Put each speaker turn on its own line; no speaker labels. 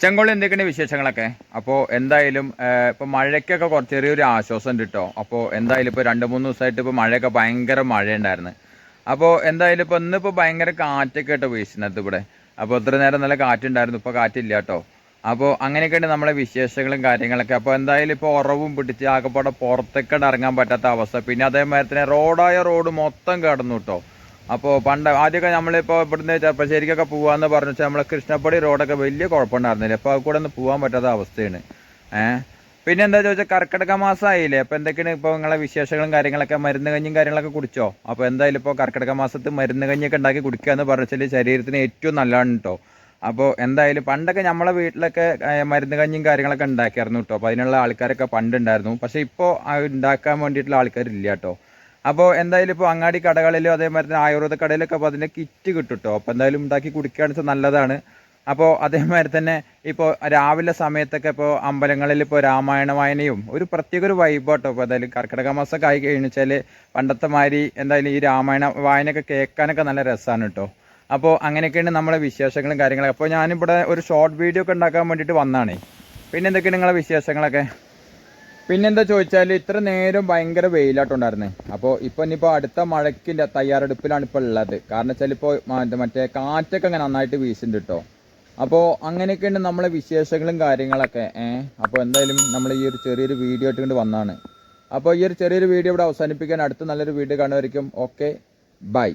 ചെങ്കോളി എന്തൊക്കെയാണ് വിശേഷങ്ങളൊക്കെ? അപ്പോൾ എന്തായാലും ഇപ്പോൾ മഴയ്ക്കൊക്കെ കുറച്ച് ചെറിയൊരു ആശ്വാസം ഉണ്ട് കേട്ടോ. അപ്പോൾ എന്തായാലും ഇപ്പോൾ 2-3 ദിവസമായിട്ട് ഇപ്പോൾ മഴയൊക്കെ ഭയങ്കര മഴയുണ്ടായിരുന്നു. അപ്പോൾ എന്തായാലും ഇപ്പോൾ ഇന്നിപ്പോൾ ഭയങ്കര കാറ്റൊക്കെ കേട്ടോ വീശുന്നത് ഇവിടെ. അപ്പോൾ ഇത്ര നേരം നല്ല കാറ്റുണ്ടായിരുന്നു, ഇപ്പോൾ കാറ്റില്ല കേട്ടോ. അപ്പോൾ അങ്ങനെയൊക്കെയാണ് നമ്മളെ വിശേഷങ്ങളും കാര്യങ്ങളൊക്കെ. അപ്പോൾ എന്തായാലും ഇപ്പോൾ ഉറവും പിടിച്ച് ആകെപ്പാടെ പുറത്തേക്ക് ഇറങ്ങാൻ പറ്റാത്ത അവസ്ഥ. പിന്നെ അതേമാതിരി തന്നെ റോഡ് മൊത്തം കിടന്നു കേട്ടോ. അപ്പോൾ ആദ്യമൊക്കെ നമ്മളിപ്പോൾ ഇവിടുന്ന് ചെർപ്പശ്ശേരിക്കൊക്കെ പോകാമെന്ന് പറഞ്ഞു വെച്ചാൽ നമ്മളെ കൃഷ്ണപ്പടി റോഡൊക്കെ വലിയ കുഴപ്പമുണ്ടായിരുന്നില്ല. അപ്പോൾ അത് കൂടെ ഒന്ന് പോകാൻ പറ്റാത്ത അവസ്ഥയാണ്. പിന്നെ എന്താ ചോദിച്ചാൽ കർക്കിടക മാസമായില്ലേ. അപ്പോൾ എന്തൊക്കെയാണ് ഇപ്പോൾ നിങ്ങളെ വിശേഷങ്ങളും കാര്യങ്ങളൊക്കെ? മരുന്ന് കഞ്ഞിയും കാര്യങ്ങളൊക്കെ കുടിച്ചോ? അപ്പോൾ എന്തായാലും ഇപ്പോൾ കർക്കിടക മാസത്ത് മരുന്ന് കഞ്ഞിയൊക്കെ ഉണ്ടാക്കി കുടിക്കുക എന്ന് പറഞ്ഞാൽ ശരീരത്തിന് ഏറ്റവും നല്ലതാണ് കേട്ടോ. അപ്പോൾ എന്തായാലും പണ്ടൊക്കെ നമ്മളെ വീട്ടിലൊക്കെ മരുന്ന് കഞ്ഞിയും കാര്യങ്ങളൊക്കെ ഉണ്ടാക്കിയായിരുന്നു കേട്ടോ. അപ്പോൾ അതിനുള്ള ആൾക്കാരൊക്കെ പണ്ടുണ്ടായിരുന്നു. പക്ഷേ ഇപ്പോൾ ഉണ്ടാക്കാൻ വേണ്ടിയിട്ടുള്ള ആൾക്കാരില്ല കേട്ടോ. അപ്പോൾ എന്തായാലും ഇപ്പോൾ അങ്ങാടി കടകളിലും അതേമാതിരി തന്നെ ആയുർവേദ കടയിലൊക്കെ അപ്പോൾ അതിൻ്റെ കിറ്റ് കിട്ടും കേട്ടോ. അപ്പോൾ എന്തായാലും ഉണ്ടാക്കി കുടിക്കുകയാണെന്ന് വെച്ചാൽ നല്ലതാണ്. അപ്പോൾ അതേമാതിരി തന്നെ ഇപ്പോൾ രാവിലെ സമയത്തൊക്കെ ഇപ്പോൾ അമ്പലങ്ങളിൽ ഇപ്പോൾ രാമായണ വായനയും ഒരു പ്രത്യേക ഒരു വൈബ് കേട്ടോ. അപ്പോൾ എന്തായാലും കർക്കിടക മാസമൊക്കെ ആയി കഴിഞ്ഞാൽ പണ്ടത്തെ മാതിരി എന്തായാലും ഈ രാമായണ വായനയൊക്കെ കേൾക്കാനൊക്കെ നല്ല രസമാണ് കേട്ടോ. അപ്പോൾ അങ്ങനെയൊക്കെയാണ് നമ്മളെ വിശേഷങ്ങളും കാര്യങ്ങളൊക്കെ. അപ്പോൾ ഞാനിവിടെ ഒരു ഷോർട്ട് വീഡിയോ ഒക്കെ ഉണ്ടാക്കാൻ വേണ്ടിയിട്ട് വന്നതാണേ. പിന്നെ എന്തൊക്കെയാണ് നിങ്ങളെ വിശേഷങ്ങളൊക്കെ? പിന്നെന്താ ചോദിച്ചാൽ ഇത്ര നേരം ഭയങ്കര വെയിലായിട്ടുണ്ടായിരുന്നേ. അപ്പോൾ ഇനിയിപ്പോൾ അടുത്ത മഴയ്ക്കിൻ്റെ തയ്യാറെടുപ്പിലാണ് ഇപ്പോൾ ഉള്ളത്. കാരണം വെച്ചാൽ ഇപ്പോൾ മറ്റേ കാറ്റൊക്കെ അങ്ങനെ നന്നായിട്ട് വീശുന്നുണ്ട് കേട്ടോ. അപ്പോൾ അങ്ങനെയൊക്കെയുണ്ട് നമ്മളെ വിശേഷങ്ങളും കാര്യങ്ങളൊക്കെ. അപ്പോൾ എന്തായാലും നമ്മൾ ഈ ഒരു ചെറിയൊരു വീഡിയോ ആയിട്ട് കൊണ്ട് വന്നതാണ്. അപ്പോൾ ഈ ഒരു ചെറിയൊരു വീഡിയോ ഇവിടെ അവസാനിപ്പിക്കാൻ അടുത്ത നല്ലൊരു വീഡിയോ കാണുമായിരിക്കും. Okay, by.